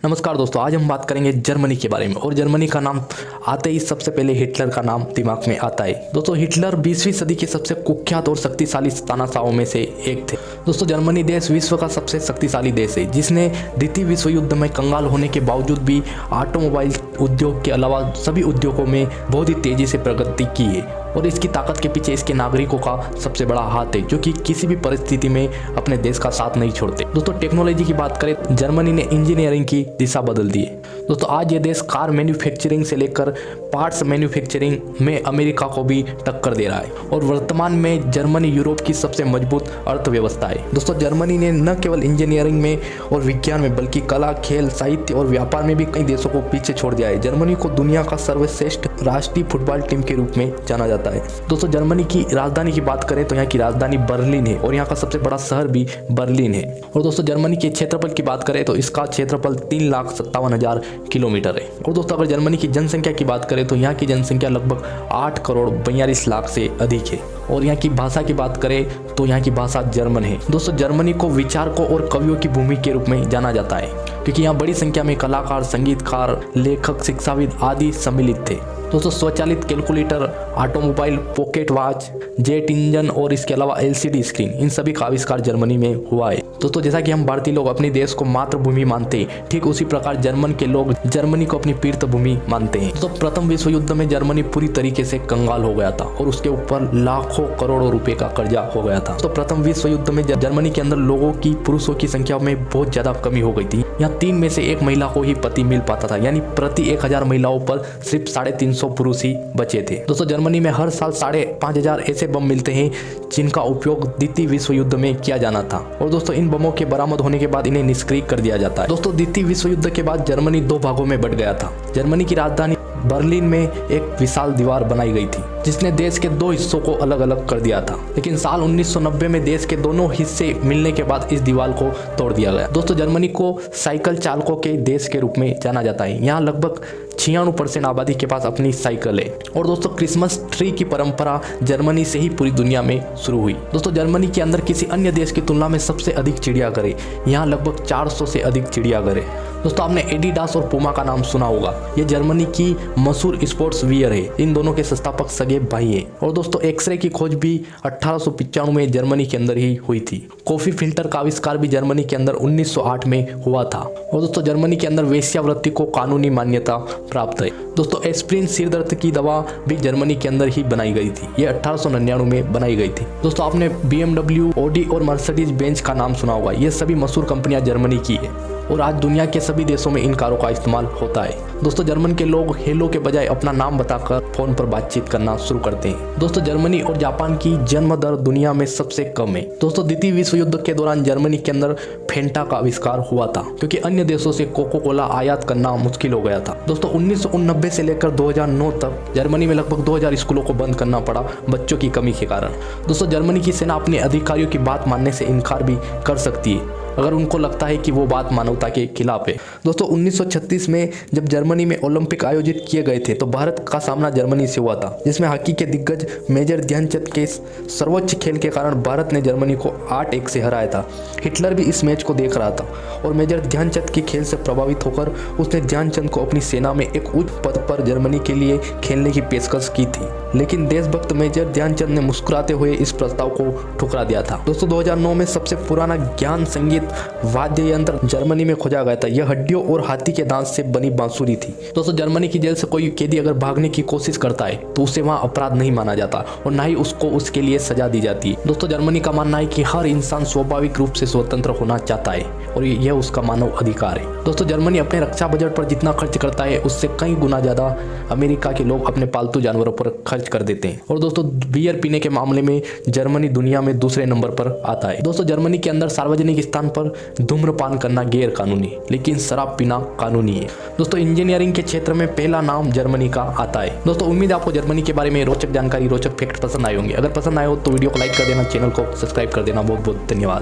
नमस्कार दोस्तों, आज हम बात करेंगे जर्मनी के बारे में। और जर्मनी का नाम आते ही सबसे पहले हिटलर का नाम दिमाग में आता है। दोस्तों, हिटलर 20वीं सदी के सबसे कुख्यात और शक्तिशाली तानाशाहों में से एक थे। दोस्तों, जर्मनी देश विश्व का सबसे शक्तिशाली देश है, जिसने द्वितीय विश्व युद्ध में कंगाल होने के बावजूद भी ऑटोमोबाइल उद्योग के अलावा सभी उद्योगों में बहुत ही तेजी से प्रगति की है। और इसकी ताकत के पीछे इसके नागरिकों का सबसे बड़ा हाथ है, जो कि किसी भी परिस्थिति में अपने देश का साथ नहीं छोड़ते। दोस्तों, टेक्नोलॉजी की बात करें, जर्मनी ने इंजीनियरिंग की दिशा बदल दी है। दोस्तों, आज ये देश कार मैन्युफैक्चरिंग से लेकर पार्ट्स मैन्युफैक्चरिंग में अमेरिका को भी टक्कर दे रहा है। और वर्तमान में जर्मनी यूरोप की सबसे मजबूत अर्थव्यवस्था है। दोस्तों, जर्मनी ने न केवल इंजीनियरिंग में और विज्ञान में, बल्कि कला, खेल, साहित्य और व्यापार में भी कई देशों को पीछे छोड़ दिया है। जर्मनी को दुनिया का सर्वश्रेष्ठ राष्ट्रीय फुटबॉल टीम के रूप में जाना जाता है। दोस्तों, जर्मनी की राजधानी की बात करें तो यहाँ की राजधानी बर्लिन है और यहाँ का सबसे बड़ा शहर भी बर्लिन है। और दोस्तों, जर्मनी के क्षेत्रफल की बात करें तो इसका क्षेत्रफल 3,57,000 किलोमीटर है। और दोस्तों, अगर जर्मनी की जनसंख्या की बात करें तो यहाँ की जनसंख्या लगभग 8,42,00,000 से अधिक है। और यहाँ की भाषा की बात करें तो यहाँ की भाषा जर्मन है। दोस्तों, जर्मनी को विचारकों और कवियों की भूमि के रूप में जाना जाता है, क्योंकि यहाँ बड़ी संख्या में कलाकार, संगीतकार, लेखक, शिक्षाविद आदि सम्मिलित थे। दोस्तों, स्वचालित calculator, automobile, pocket watch, jet engine और इसके अलावा LCD स्क्रीन, इन सभी का आविष्कार जर्मनी में हुआ है। दोस्तों, जैसा कि हम भारतीय लोग अपने देश को मातृभूमि मानते हैं, ठीक उसी प्रकार जर्मन के लोग जर्मनी को अपनी तीर्थभूमि मानते हैं। तो प्रथम विश्व युद्ध में जर्मनी पूरी तरीके से कंगाल हो गया था और उसके ऊपर लाखों करोड़ों रुपए का कर्जा हो गया था। तो प्रथम विश्व युद्ध में जर्मनी के अंदर लोगों की, पुरुषों की संख्या में बहुत ज्यादा कमी हो गई थी। यहाँ 3 में से 1 महिला को ही पति मिल पाता था, यानी प्रति 1000 महिलाओं पर सिर्फ 350 पुरुष ही बचे थे। दोस्तों, जर्मनी में हर साल 5,500 ऐसे बम मिलते हैं जिनका उपयोग द्वितीय विश्व युद्ध में किया जाना था। और दोस्तों, इन बमों के बरामद होने के बाद इन्हें निष्क्रिय कर दिया जाता है। दोस्तों, द्वितीय विश्व युद्ध के बाद जर्मनी 2 भागों में बट गया था। जर्मनी की राजधानी बर्लिन में एक विशाल दीवार बनाई गई थी, जिसने देश के 2 हिस्सों को अलग अलग कर दिया था। लेकिन साल 1990 में देश के दोनों हिस्से मिलने के बाद इस दीवार को तोड़ दिया गया। दोस्तों, जर्मनी को साइकिल चालकों के देश के रूप में जाना जाता है। यहाँ लगभग 96% आबादी के पास अपनी साइकिल है। और दोस्तों, क्रिसमस ट्री की परंपरा जर्मनी से ही पूरी दुनिया में शुरू हुई। दोस्तों, जर्मनी के अंदर किसी अन्य देश की तुलना में सबसे अधिक चिड़ियाघर है। यहाँ लगभग 400 से अधिक चिड़ियाघर है। दोस्तों, आपने एडिडास और पूमा का नाम सुना होगा। ये जर्मनी की मशहूर स्पोर्ट्स वियर है। इन दोनों के संस्थापक सगे भाई हैं। और दोस्तों, एक्सरे की खोज भी 1895 में जर्मनी के अंदर ही हुई थी। कॉफी फिल्टर का आविष्कार भी जर्मनी के अंदर 1908 में हुआ था। और दोस्तों, जर्मनी के अंदर वेश्यावृत्ति को कानूनी मान्यता प्राप्त है। दोस्तों, एस्प्रिन सिर दर्द की दवा भी जर्मनी के अंदर ही बनाई गई थी। ये 1899 में बनाई गई थी। दोस्तों, आपने BMW, ऑडी और मर्सिडीज बेंज का नाम सुना होगा। ये सभी मशहूर कंपनियां जर्मनी की है और आज दुनिया के सभी देशों में इन कारों का इस्तेमाल होता है। दोस्तों, जर्मन के लोग हेलो के बजाय अपना नाम बताकर फोन पर बातचीत करना शुरू करते हैं। दोस्तों, जर्मनी और जापान की जन्म दर दुनिया में सबसे कम है। दोस्तों, द्वितीय विश्व युद्ध के दौरान जर्मनी के अंदर फेंटा का आविष्कार हुआ था, क्योंकि अन्य देशों से कोको कोला आयात करना मुश्किल हो गया था। दोस्तों, 1989 से लेकर 2009 तक जर्मनी में लगभग 2000 स्कूलों को बंद करना पड़ा बच्चों की कमी के कारण। दोस्तों, जर्मनी की सेना अपने अधिकारियों की बात मानने से इनकार भी कर सकती है अगर उनको लगता है कि वो बात मानवता के खिलाफ है। दोस्तों, 1936 में जब जर्मनी में ओलंपिक आयोजित किए गए थे तो भारत का सामना जर्मनी से हुआ था, जिसमें हॉकी के दिग्गज मेजर ध्यानचंद के सर्वोच्च खेल के कारण भारत ने जर्मनी को 8-1 से हराया था। हिटलर भी इस मैच को देख रहा था और मेजर ध्यानचंद के खेल से प्रभावित होकर उसने ध्यानचंद को अपनी सेना में एक उच्च पद पर जर्मनी के लिए खेलने की पेशकश की थी। लेकिन देशभक्त मेजर ध्यानचंद ने मुस्कुराते हुए इस प्रस्ताव को ठुकरा दिया था। दोस्तों, 2009 में सबसे पुराना ज्ञान संगीत वाद्य यंत्र जर्मनी में खोजा गया था। यह हड्डियों और हाथी के दांत से बनी बांसुरी थी। दोस्तों, जर्मनी की जेल से कोई कैदी अगर भागने की कोशिश करता है तो उसे वहां अपराध नहीं माना जाता और ना ही उसको उसके लिए सजा दी जाती है। दोस्तों, जर्मनी का मानना है कि हर इंसान स्वाभाविक रूप से स्वतंत्र होना चाहता है और यह उसका मानव अधिकार है। दोस्तों, जर्मनी अपने रक्षा बजट पर जितना खर्च करता है उससे कई गुना ज्यादा अमेरिका के लोग अपने पालतू जानवरों पर खर्च कर देते हैं। और दोस्तों, बियर पीने के मामले में जर्मनी दुनिया में दूसरे नंबर पर आता है। दोस्तों, जर्मनी के अंदर सार्वजनिक स्थान पर धूम्रपान करना गैर कानूनी, लेकिन शराब पीना कानूनी है। दोस्तों, इंजीनियरिंग के क्षेत्र में पहला नाम जर्मनी का आता है। दोस्तों, उम्मीद है आपको जर्मनी के बारे में रोचक जानकारी, रोचक फैक्ट पसंद आए होंगे। अगर पसंद आए हो तो वीडियो को लाइक कर देना, चैनल को सब्सक्राइब कर देना। बहुत बहुत धन्यवाद।